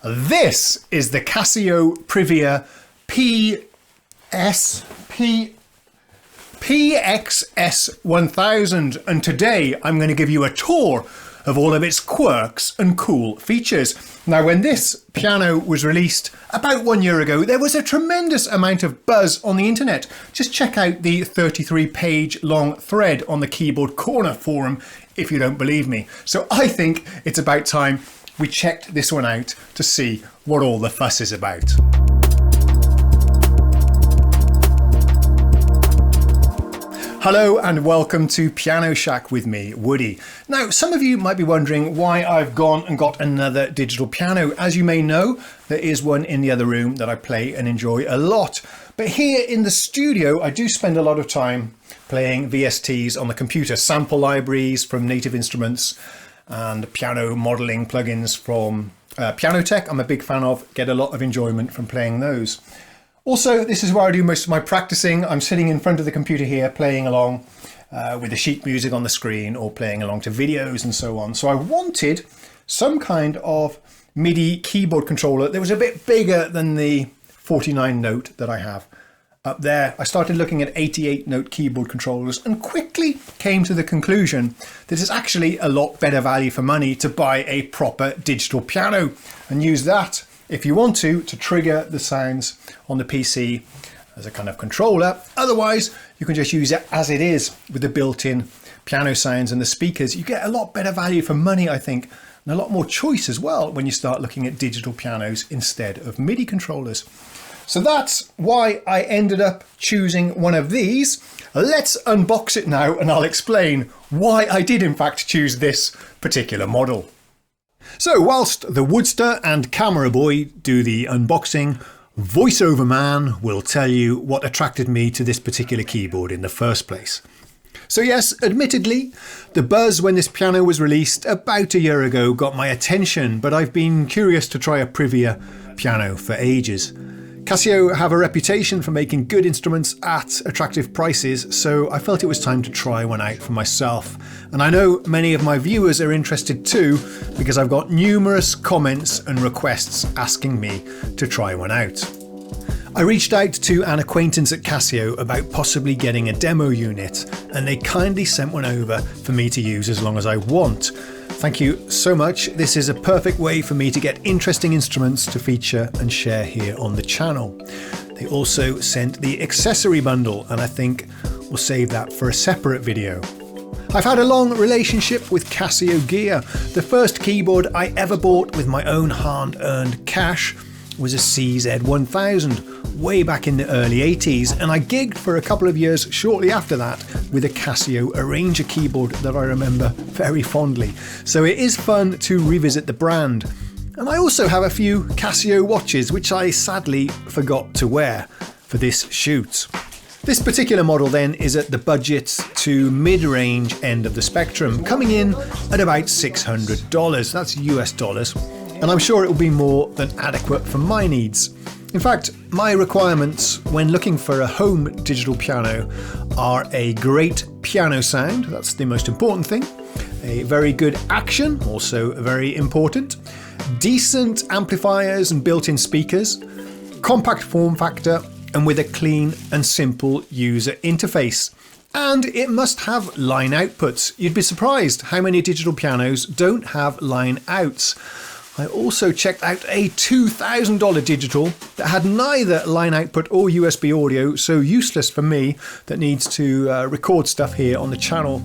This is the CASIO PRIVIA PX S1000, and today I'm going to give you a tour of all of its quirks and cool features. Now, when this piano was released about 1 year ago, there was a tremendous amount of buzz on the internet. Just check out the 33-page long thread on the Keyboard Corner forum if you don't believe me. So I think it's about time we checked this one out to see what all the fuss is about. Hello and welcome to Piano Shack with me, Woody. Now, some of you might be wondering why I've gone and got another digital piano. As you may know, there is one in the other room that I play and enjoy a lot. But here in the studio, I do spend a lot of time playing VSTs on the computer, sample libraries from Native Instruments and piano modeling plugins from Piano Tech. I'm a big fan of, get a lot of enjoyment from playing those. Also, this is where I do most of my practicing. I'm sitting in front of the computer here, playing along with the sheet music on the screen or playing along to videos and so on. So I wanted some kind of MIDI keyboard controller that was a bit bigger than the 49 note that I have up there. I started looking at 88 note keyboard controllers and quickly came to the conclusion that it's actually a lot better value for money to buy a proper digital piano and use that, if you want to trigger the sounds on the PC as a kind of controller. Otherwise, you can just use it as it is with the built-in piano sounds and the speakers. You get a lot better value for money, I think, and a lot more choice as well when you start looking at digital pianos instead of MIDI controllers. So that's why I ended up choosing one of these. Let's unbox it now and I'll explain why I did in fact choose this particular model. So whilst the Woodster and Camera Boy do the unboxing, VoiceOver Man will tell you what attracted me to this particular keyboard in the first place. So yes, admittedly, the buzz when this piano was released about a year ago got my attention, but I've been curious to try a Privia piano for ages. Casio have a reputation for making good instruments at attractive prices, so I felt it was time to try one out for myself. And I know many of my viewers are interested too, because I've got numerous comments and requests asking me to try one out. I reached out to an acquaintance at Casio about possibly getting a demo unit, and they kindly sent one over for me to use as long as I want. Thank you so much. This is a perfect way for me to get interesting instruments to feature and share here on the channel. They also sent the accessory bundle, and I think we'll save that for a separate video. I've had a long relationship with Casio gear. The first keyboard I ever bought with my own hard-earned cash was a CZ1000 way back in the early 80s, and I gigged for a couple of years shortly after that with a Casio Arranger keyboard that I remember very fondly. So it is fun to revisit the brand. And I also have a few Casio watches which I sadly forgot to wear for this shoot. This particular model then is at the budget to mid-range end of the spectrum, coming in at about $600, that's US dollars, and I'm sure it will be more than adequate for my needs. In fact, my requirements when looking for a home digital piano are a great piano sound, that's the most important thing, a very good action, also very important, decent amplifiers and built-in speakers, compact form factor, and with a clean and simple user interface. And it must have line outputs. You'd be surprised how many digital pianos don't have line outs. I also checked out a $2,000 digital that had neither line output or USB audio, so useless for me that needs to record stuff here on the channel,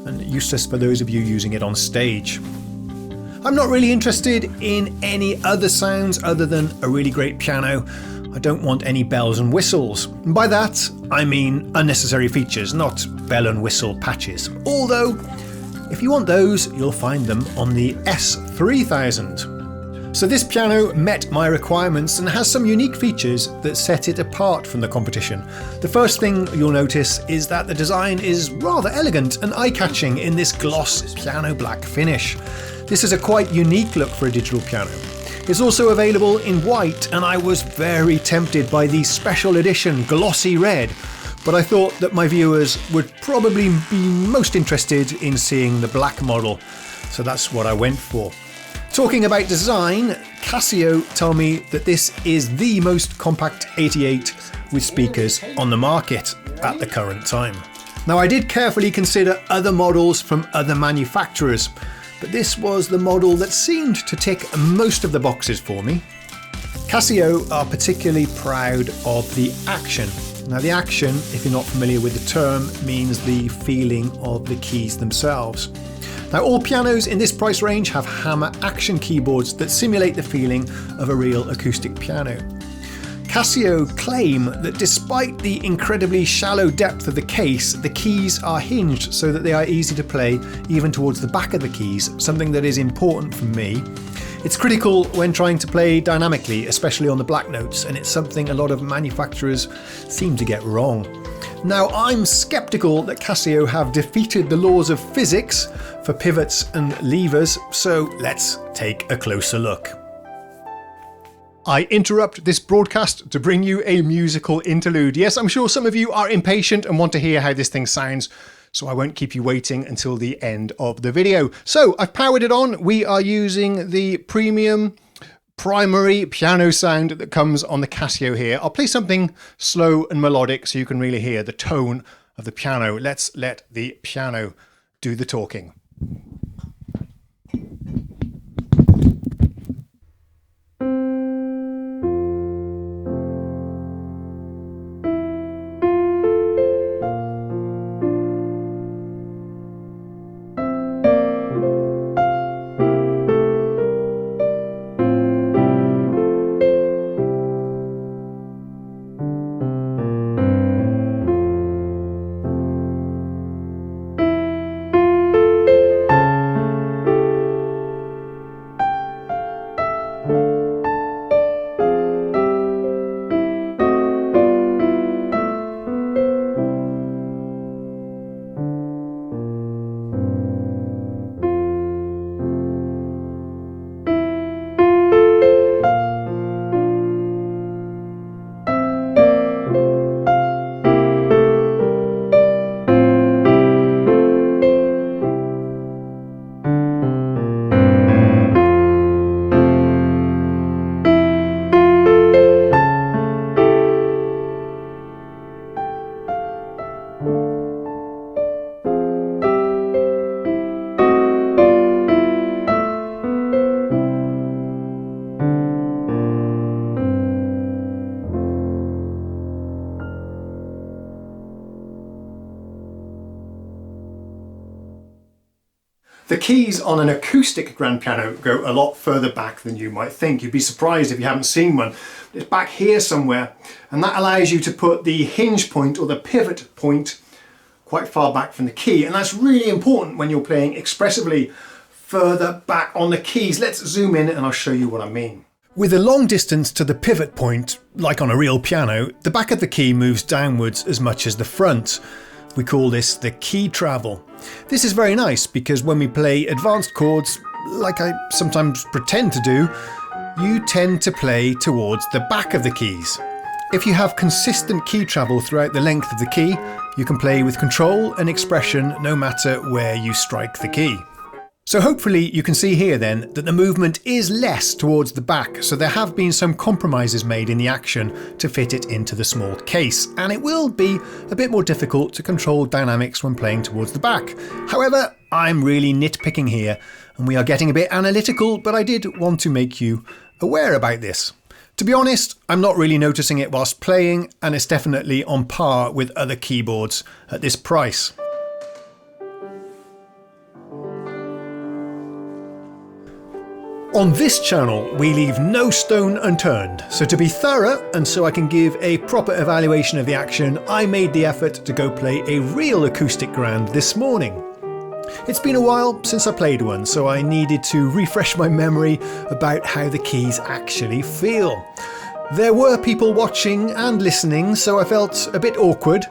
and useless for those of you using it on stage. I'm not really interested in any other sounds other than a really great piano. I don't want any bells and whistles. And by that, I mean unnecessary features, not bell and whistle patches. Although, if you want those, you'll find them on the S3000. So this piano met my requirements and has some unique features that set it apart from the competition. The first thing you'll notice is that the design is rather elegant and eye-catching in this gloss piano black finish. This is a quite unique look for a digital piano. It's also available in white, and I was very tempted by the special edition glossy red, but I thought that my viewers would probably be most interested in seeing the black model, so that's what I went for. Talking about design, Casio tell me that this is the most compact 88 with speakers on the market at the current time. Now, I did carefully consider other models from other manufacturers, but this was the model that seemed to tick most of the boxes for me. Casio are particularly proud of the action. Now, the action, if you're not familiar with the term, means the feeling of the keys themselves. Now, all pianos in this price range have hammer action keyboards that simulate the feeling of a real acoustic piano. Casio claim that despite the incredibly shallow depth of the case, the keys are hinged so that they are easy to play even towards the back of the keys, something that is important for me. It's critical when trying to play dynamically, especially on the black notes, and it's something a lot of manufacturers seem to get wrong. Now, I'm skeptical that Casio have defeated the laws of physics for pivots and levers, so let's take a closer look. I interrupt this broadcast to bring you a musical interlude. Yes, I'm sure some of you are impatient and want to hear how this thing sounds, so I won't keep you waiting until the end of the video. So I've powered it on. We are using the premium primary piano sound that comes on the Casio here. I'll play something slow and melodic so you can really hear the tone of the piano. Let's let the piano do the talking. The keys on an acoustic grand piano go a lot further back than you might think. You'd be surprised if you haven't seen one. It's back here somewhere, and that allows you to put the hinge point or the pivot point quite far back from the key, and that's really important when you're playing expressively further back on the keys. Let's zoom in and I'll show you what I mean. With a long distance to the pivot point, like on a real piano, the back of the key moves downwards as much as the front. We call this the key travel. This is very nice because when we play advanced chords, like I sometimes pretend to do, you tend to play towards the back of the keys. If you have consistent key travel throughout the length of the key, you can play with control and expression no matter where you strike the key. So hopefully you can see here then that the movement is less towards the back, so there have been some compromises made in the action to fit it into the small case, and it will be a bit more difficult to control dynamics when playing towards the back. However, I'm really nitpicking here and we are getting a bit analytical, but I did want to make you aware about this. To be honest, I'm not really noticing it whilst playing, and it's definitely on par with other keyboards at this price. On this channel, we leave no stone unturned, so to be thorough and so I can give a proper evaluation of the action, I made the effort to go play a real acoustic grand this morning. It's been a while since I played one, so I needed to refresh my memory about how the keys actually feel. There were people watching and listening, so I felt a bit awkward,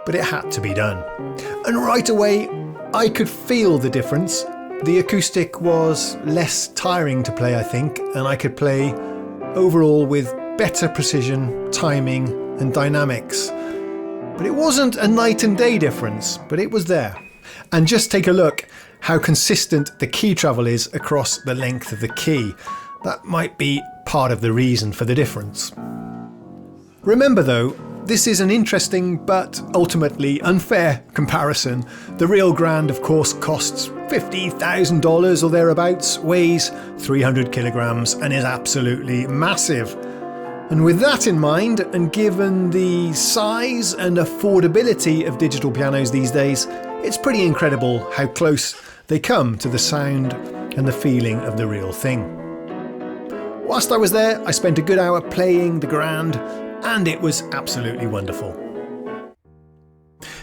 but it had to be done. And right away, I could feel the difference. The acoustic was less tiring to play, I think, and I could play overall with better precision, timing and dynamics. But it wasn't a night and day difference, but it was there. And just take a look how consistent the key travel is across the length of the key. That might be part of the reason for the difference. Remember though, this is an interesting but ultimately unfair comparison. The real Grand, of course, costs $50,000 or thereabouts, weighs 300 kilograms and is absolutely massive. And with that in mind, and given the size and affordability of digital pianos these days, it's pretty incredible how close they come to the sound and the feeling of the real thing. Whilst I was there, I spent a good hour playing the Grand, and it was absolutely wonderful.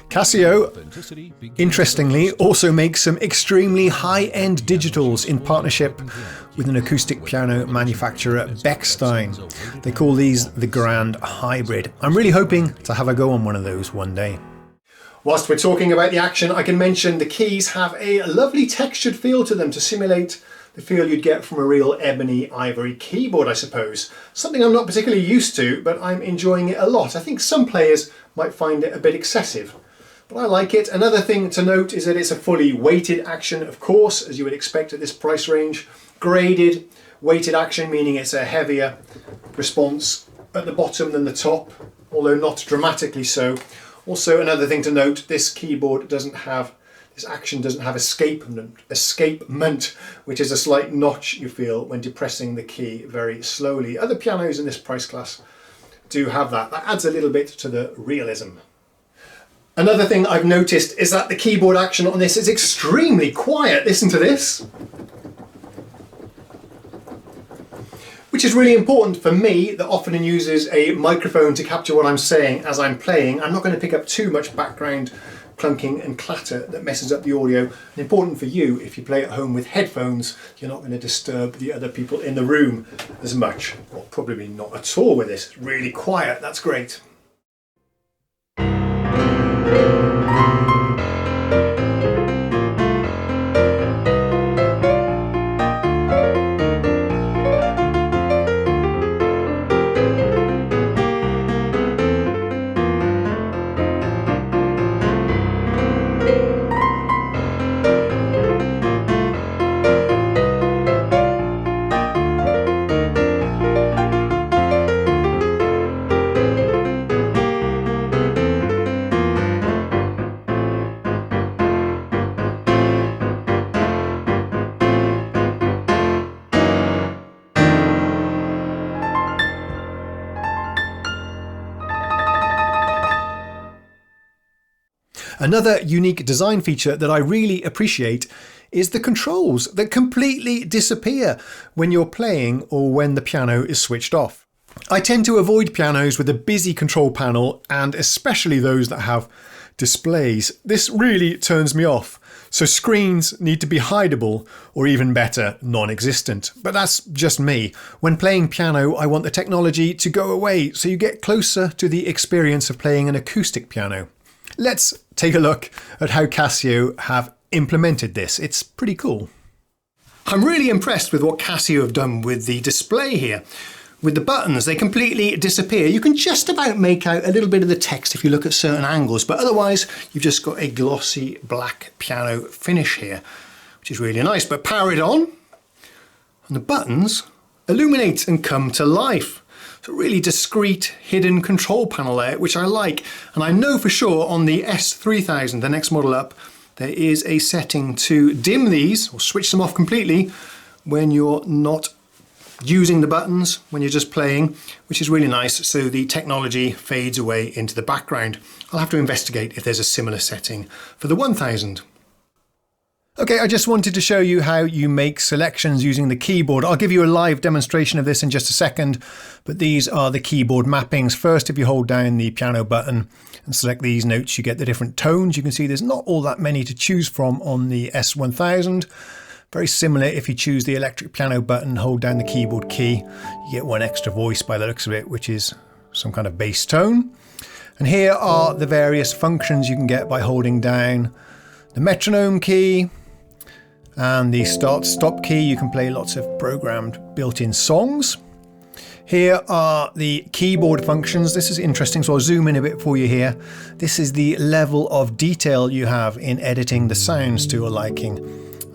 Casio, interestingly, also makes some extremely high-end digitals in partnership with an acoustic piano manufacturer, Bechstein. They call these the Grand Hybrid. I'm really hoping to have a go on one of those one day. Whilst we're talking about the action, I can mention the keys have a lovely textured feel to them to simulate the feel you'd get from a real ebony ivory keyboard, I suppose. Something I'm not particularly used to, but I'm enjoying it a lot. I think some players might find it a bit excessive, but I like it. Another thing to note is that it's a fully weighted action, of course, as you would expect at this price range. Graded weighted action, meaning it's a heavier response at the bottom than the top, although not dramatically so. Also, another thing to note, this action doesn't have escapement, which is a slight notch you feel when depressing the key very slowly. Other pianos in this price class do have that. That adds a little bit to the realism. Another thing I've noticed is that the keyboard action on this is extremely quiet. Listen to this. Which is really important for me that often uses a microphone to capture what I'm saying as I'm playing. I'm not going to pick up too much background clunking and clatter that messes up the audio. And important for you, if you play at home with headphones, you're not going to disturb the other people in the room as much. Well, probably not at all with this. It's really quiet, that's great. Another unique design feature that I really appreciate is the controls that completely disappear when you're playing or when the piano is switched off. I tend to avoid pianos with a busy control panel, and especially those that have displays. This really turns me off. So screens need to be hideable, or even better, non-existent. But that's just me. When playing piano, I want the technology to go away so you get closer to the experience of playing an acoustic piano. Let's take a look at how Casio have implemented this. It's pretty cool. I'm really impressed with what Casio have done with the display here. With the buttons, they completely disappear. You can just about make out a little bit of the text if you look at certain angles, but otherwise you've just got a glossy black piano finish here, which is really nice. But power it on and the buttons illuminate and come to life. It's a really discreet hidden control panel there, which I like. And I know for sure on the S3000, the next model up, there is a setting to dim these or switch them off completely when you're not using the buttons, when you're just playing, which is really nice. So the technology fades away into the background. I'll have to investigate if there's a similar setting for the 1000. Okay, I just wanted to show you how you make selections using the keyboard. I'll give you a live demonstration of this in just a second, but these are the keyboard mappings. First, if you hold down the piano button and select these notes, you get the different tones. You can see there's not all that many to choose from on the S1000. Very similar if you choose the electric piano button, hold down the keyboard key, you get one extra voice by the looks of it, which is some kind of bass tone. And here are the various functions you can get by holding down the metronome key and the start-stop key. You can play lots of programmed built-in songs. Here are the keyboard functions. This is interesting, so I'll zoom in a bit for you here. This is the level of detail you have in editing the sounds to your liking.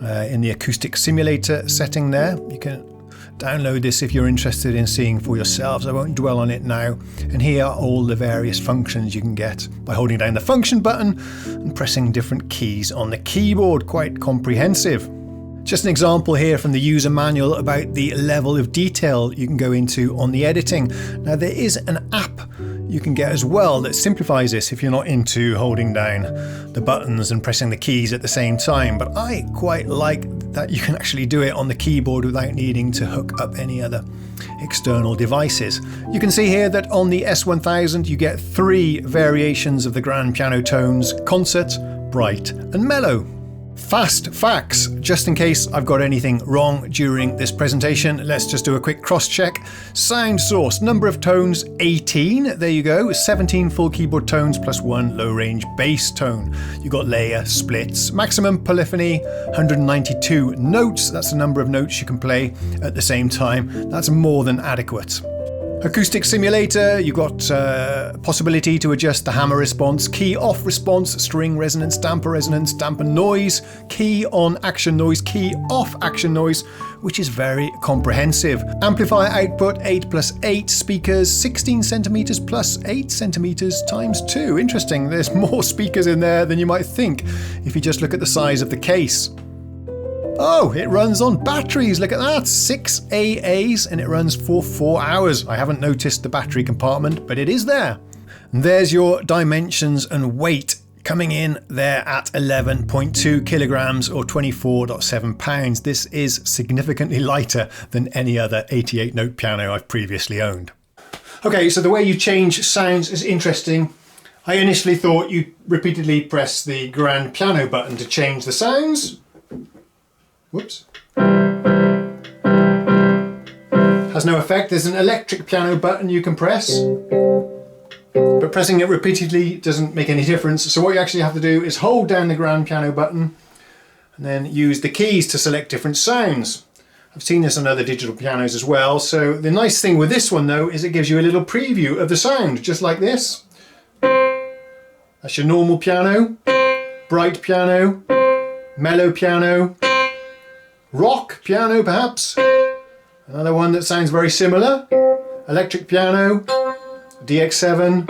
In the acoustic simulator setting there, you can Download this if you're interested in seeing for yourselves. I won't dwell on it now. And here are all the various functions you can get by holding down the function button and pressing different keys on the keyboard. Quite comprehensive. Just an example here from the user manual about the level of detail you can go into on the editing. Now there is an app you can get as well that simplifies this if you're not into holding down the buttons and pressing the keys at the same time, but I quite like that you can actually do it on the keyboard without needing to hook up any other external devices. You can see here that on the S1000 you get 3 variations of the grand piano tones: concert, bright and mellow. Fast facts, just in case I've got anything wrong during this presentation. Let's just do a quick cross check. Sound source, number of tones 18, there you go, 17 full keyboard tones plus 1 low range bass tone. You got layer, splits, maximum polyphony 192 notes, that's the number of notes you can play at the same time. That's more than adequate. Acoustic simulator, you've got possibility to adjust the hammer response, key off response, string resonance, damper noise, key on action noise, key off action noise, which is very comprehensive. Amplifier output 8 plus 8, speakers 16 centimeters plus 8 centimeters times 2. Interesting, there's more speakers in there than you might think if you just look at the size of the case. Oh, it runs on batteries, look at that, 6 AAs, and it runs for 4 hours. I haven't noticed the battery compartment, but it is there. And there's your dimensions and weight coming in there at 11.2 kilograms or 24.7 pounds. This is significantly lighter than any other 88 note piano I've previously owned. Okay, so the way you change sounds is interesting. I initially thought you repeatedly press the grand piano button to change the sounds. Whoops. Has no effect. There's an electric piano button you can press, but pressing it repeatedly doesn't make any difference. So what you actually have to do is hold down the grand piano button and then use the keys to select different sounds. I've seen this on other digital pianos as well. So the nice thing with this one though is it gives you a little preview of the sound, just like this. That's your normal piano, bright piano, mellow piano, rock piano perhaps, another one that sounds very similar, electric piano, DX7,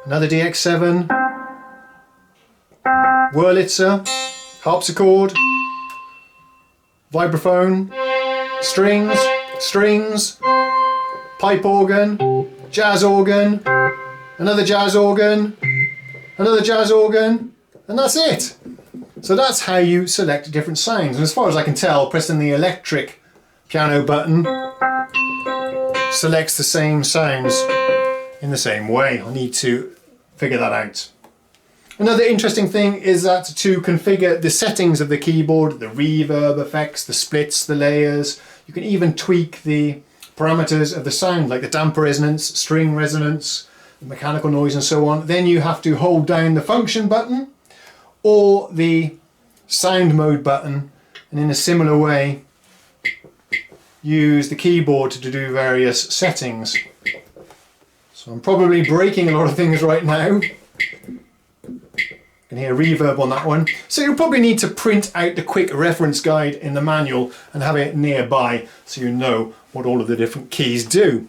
another DX7, Wurlitzer, harpsichord, vibraphone, strings, pipe organ, jazz organ, another jazz organ, another jazz organ, and that's it. So that's how you select different sounds. And as far as I can tell, pressing the electric piano button selects the same sounds in the same way. I need to figure that out. Another interesting thing is that to configure the settings of the keyboard, the reverb effects, the splits, the layers, you can even tweak the parameters of the sound, like the damper resonance, string resonance, the mechanical noise and so on. Then you have to hold down the function button or the sound mode button, and in a similar way use the keyboard to do various settings. So I'm probably breaking a lot of things right now. You can hear reverb on that one. So you'll probably need to print out the quick reference guide in the manual and have it nearby so you know what all of the different keys do.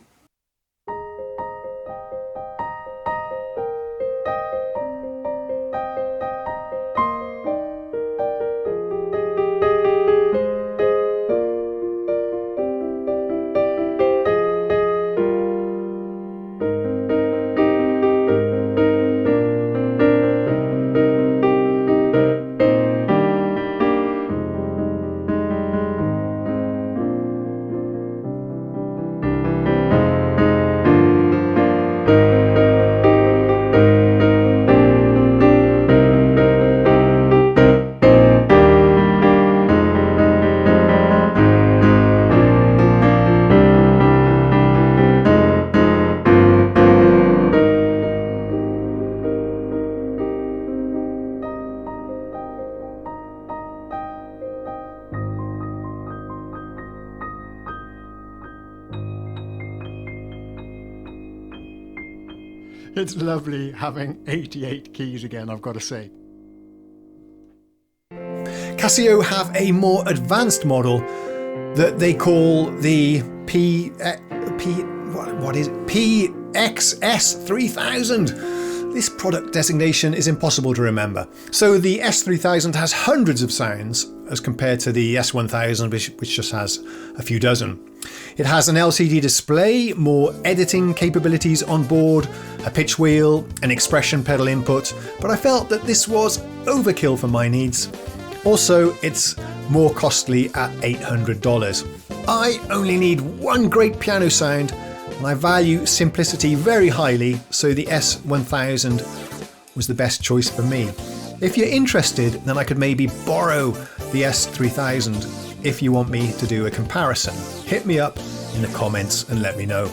It's lovely having 88 keys again, I've got to say. Casio have a more advanced model that they call the PX S3000. This product designation is impossible to remember. So the S3000 has hundreds of sounds as compared to the S1000, which just has a few dozen. It has an LCD display, more editing capabilities on board, a pitch wheel, an expression pedal input, but I felt that this was overkill for my needs. Also, it's more costly at $800. I only need one great piano sound, and I value simplicity very highly, so the S1000 was the best choice for me. If you're interested, then I could maybe borrow the S3000 if you want me to do a comparison. Hit me up in the comments and let me know.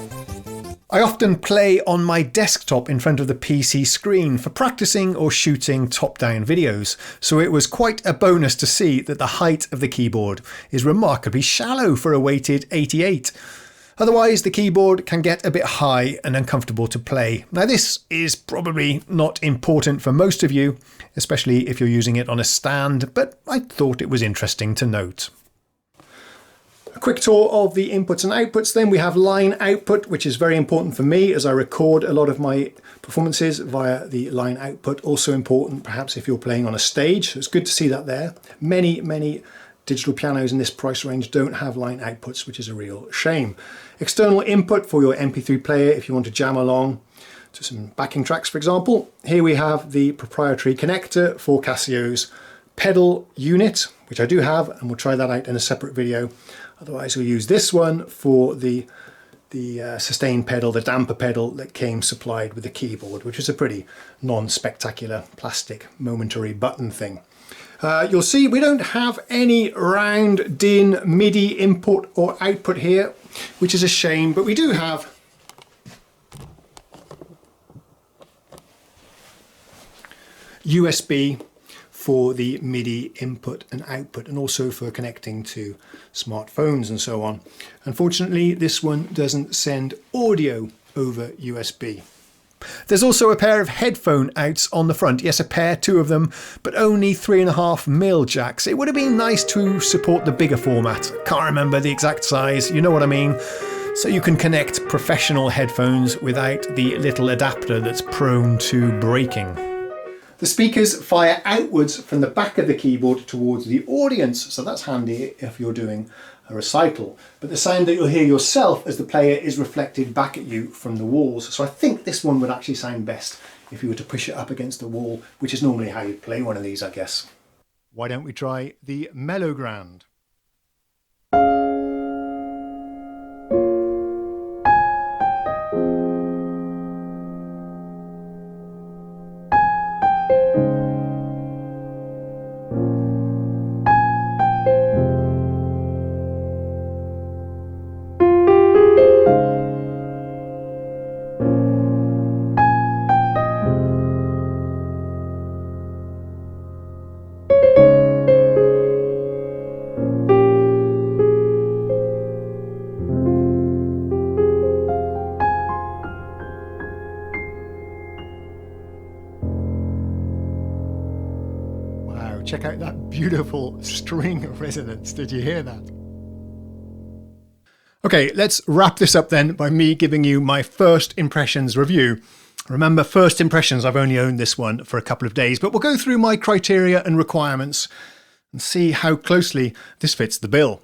I often play on my desktop in front of the PC screen for practicing or shooting top-down videos, so it was quite a bonus to see that the height of the keyboard is remarkably shallow for a weighted 88. Otherwise, the keyboard can get a bit high and uncomfortable to play. Now, this is probably not important for most of you, especially if you're using it on a stand, but I thought it was interesting to note. A quick tour of the inputs and outputs then. We have line output, which is very important for me as I record a lot of my performances via the line output. Also important perhaps if you're playing on a stage. It's good to see that there. Many digital pianos in this price range don't have line outputs, which is a real shame. External input for your MP3 player if you want to jam along to some backing tracks, for example. Here we have the proprietary connector for Casio's pedal unit, which I do have, and we'll try that out in a separate video. Otherwise, we'll use this one for the sustain pedal, the damper pedal that came supplied with the keyboard, which is a pretty non-spectacular plastic momentary button thing. You'll see we don't have any round DIN MIDI input or output here, which is a shame, but we do have USB for the MIDI input and output, and also for connecting to smartphones and so on. Unfortunately, this one doesn't send audio over USB. There's also a pair of headphone outs on the front. Yes, a pair, two of them, but only 3.5mm jacks. It would have been nice to support the bigger format. Can't remember the exact size, you know what I mean. So you can connect professional headphones without the little adapter that's prone to breaking. The speakers fire outwards from the back of the keyboard towards the audience, so that's handy if you're doing a recital. But the sound that you'll hear yourself as the player is reflected back at you from the walls. So I think this one would actually sound best if you were to push it up against the wall, which is normally how you play one of these, I guess. Why don't we try the Mellow Grand? Check out that beautiful string resonance. Did you hear that? Okay, let's wrap this up then by me giving you my first impressions review. Remember, first impressions, I've only owned this one for a couple of days, but we'll go through my criteria and requirements and see how closely this fits the bill.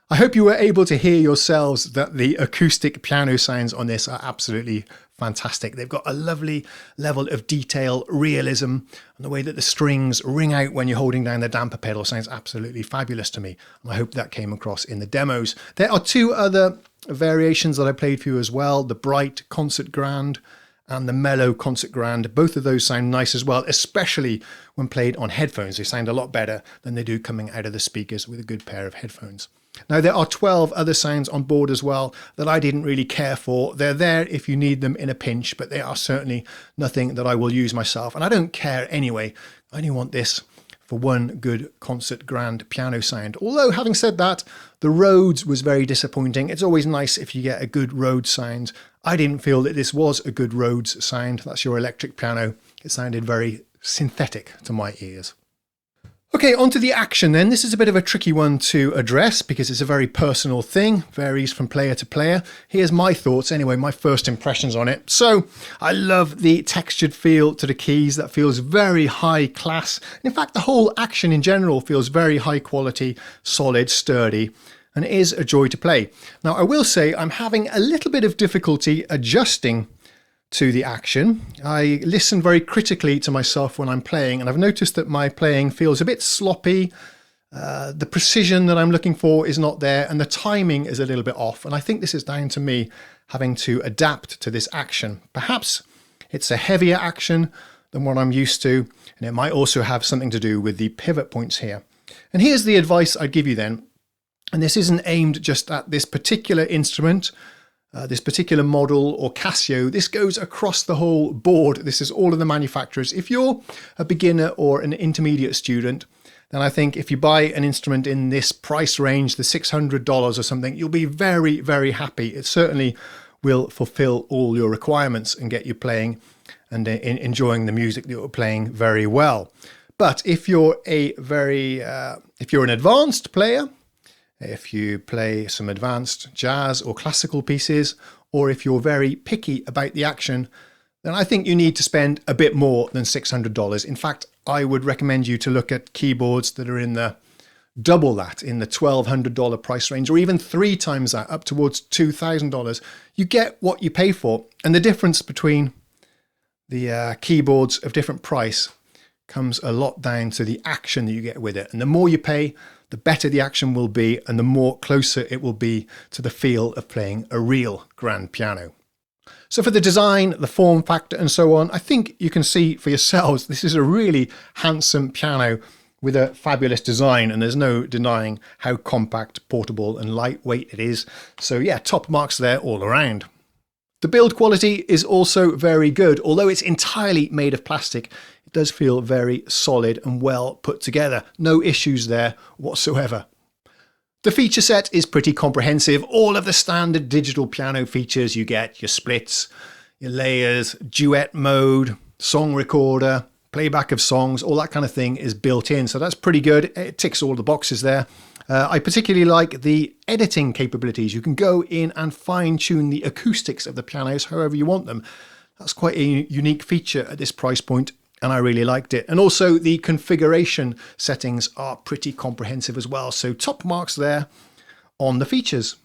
I hope you were able to hear yourselves that the acoustic piano sounds on this are absolutely fantastic. They've got a lovely level of detail, realism, and the way that the strings ring out when you're holding down the damper pedal sounds absolutely fabulous to me. And I hope that came across in the demos. There are two other variations that I played for you as well, the Bright Concert Grand and the Mellow Concert Grand. Both of those sound nice as well, especially when played on headphones. They sound a lot better than they do coming out of the speakers with a good pair of headphones. Now, there are 12 other sounds on board as well that I didn't really care for. They're there if you need them in a pinch, but they are certainly nothing that I will use myself. And I don't care anyway. I only want this for one good concert grand piano sound. Although, having said that, the Rhodes was very disappointing. It's always nice if you get a good Rhodes sound. I didn't feel that this was a good Rhodes sound. That's your electric piano. It sounded very synthetic to my ears. Okay, on to the action then. This is a bit of a tricky one to address because it's a very personal thing, varies from player to player. Here's my thoughts anyway, my first impressions on it. So I love the textured feel to the keys. That feels very high class. In fact, the whole action in general feels very high quality, solid, sturdy, and it is a joy to play. Now, I will say I'm having a little bit of difficulty adjusting to the action. I listen very critically to myself when I'm playing, and I've noticed that my playing feels a bit sloppy. The precision that I'm looking for is not there, and the timing is a little bit off. And I think this is down to me having to adapt to this action. Perhaps it's a heavier action than what I'm used to, and it might also have something to do with the pivot points here. And here's the advice I'd give you then. And this isn't aimed just at this particular instrument, this particular model or Casio. This goes across the whole board. This is all of the manufacturers. If you're a beginner or an intermediate student, then I think if you buy an instrument in this price range, the $600 or something, you'll be very, very happy. It certainly will fulfill all your requirements and get you playing and enjoying the music that you're playing very well. But if you're if you're an advanced player, if you play some advanced jazz or classical pieces, or if you're very picky about the action, then I think you need to spend a bit more than $600. In fact, I would recommend you to look at keyboards that are in the double that, in the $1,200 price range, or even 3 times that, up towards $2,000. You get what you pay for. And the difference between the keyboards of different price comes a lot down to the action that you get with it. And the more you pay, the better the action will be, and the more closer it will be to the feel of playing a real grand piano. So for the design, the form factor and so on, I think you can see for yourselves, this is a really handsome piano with a fabulous design, and there's no denying how compact, portable and lightweight it is. So yeah, top marks there all around. The build quality is also very good. Although it's entirely made of plastic, it does feel very solid and well put together. No issues there whatsoever. The feature set is pretty comprehensive. All of the standard digital piano features you get, your splits, your layers, duet mode, song recorder, playback of songs, all that kind of thing is built in. So that's pretty good. It ticks all the boxes there. I particularly like the editing capabilities. You can go in and fine tune the acoustics of the pianos however you want them. That's quite a unique feature at this price point, and I really liked it. And also the configuration settings are pretty comprehensive as well. So top marks there on the features.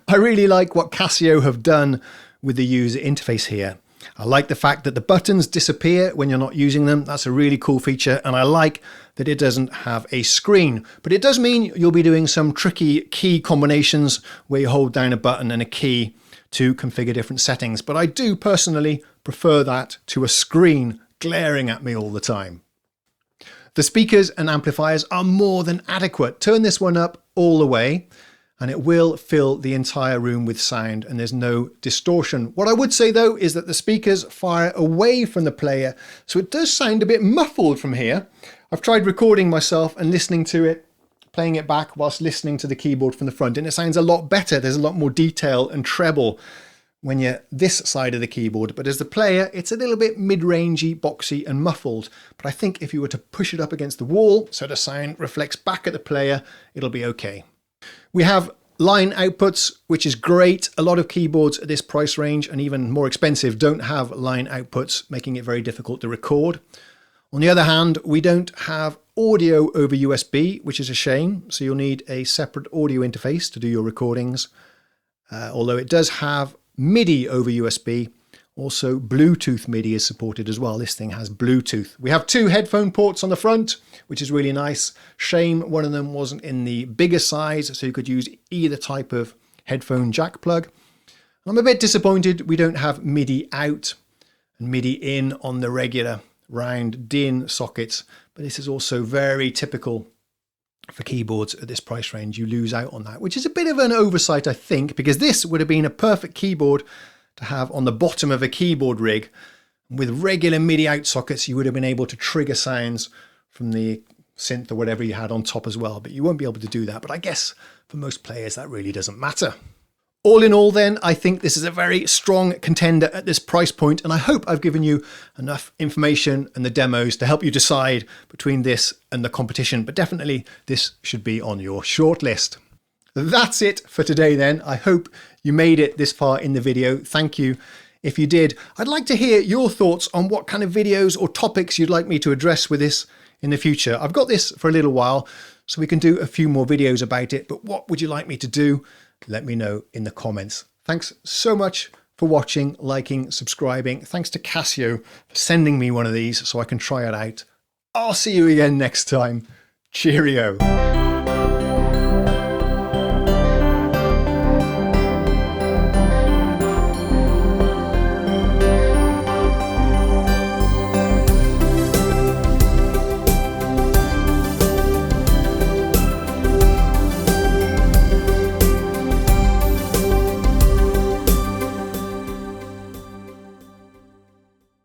I really like what Casio have done with the user interface here. I like the fact that the buttons disappear when you're not using them. That's a really cool feature. And I like that it doesn't have a screen, but it does mean you'll be doing some tricky key combinations where you hold down a button and a key to configure different settings. But I do personally prefer that to a screen glaring at me all the time. The speakers and amplifiers are more than adequate. Turn this one up all the way and it will fill the entire room with sound, and there's no distortion. What I would say though is that the speakers fire away from the player, so it does sound a bit muffled from here. I've tried recording myself and listening to it, playing it back whilst listening to the keyboard from the front, and it sounds a lot better. There's a lot more detail and treble when you're this side of the keyboard, but as the player, it's a little bit mid-rangey, boxy and muffled. But I think if you were to push it up against the wall so the sound reflects back at the player, it'll be okay. We have line outputs, which is great. A lot of keyboards at this price range and even more expensive don't have line outputs, making it very difficult to record. On the other hand, we don't have audio over USB, which is a shame. So you'll need a separate audio interface to do your recordings. Although it does have MIDI over USB. Also, Bluetooth MIDI is supported as well. This thing has Bluetooth. We have 2 headphone ports on the front, which is really nice. Shame one of them wasn't in the bigger size, so you could use either type of headphone jack plug. I'm a bit disappointed we don't have MIDI out and MIDI in on the regular round DIN sockets, but this is also very typical for keyboards at this price range. You lose out on that, which is a bit of an oversight, I think, because this would have been a perfect keyboard to have on the bottom of a keyboard rig. With regular MIDI out sockets, you would have been able to trigger sounds from the synth or whatever you had on top as well, but you won't be able to do that. But I guess for most players, that really doesn't matter. All in all then, I think this is a very strong contender at this price point, and I hope I've given you enough information and the demos to help you decide between this and the competition, but definitely this should be on your shortlist. That's it for today then. I hope you made it this far in the video. Thank you. If you did, I'd like to hear your thoughts on what kind of videos or topics you'd like me to address with this in the future. I've got this for a little while, so we can do a few more videos about it, but what would you like me to do? Let me know in the comments. Thanks so much for watching, liking, subscribing. Thanks to Casio for sending me one of these so I can try it out. I'll see you again next time. Cheerio.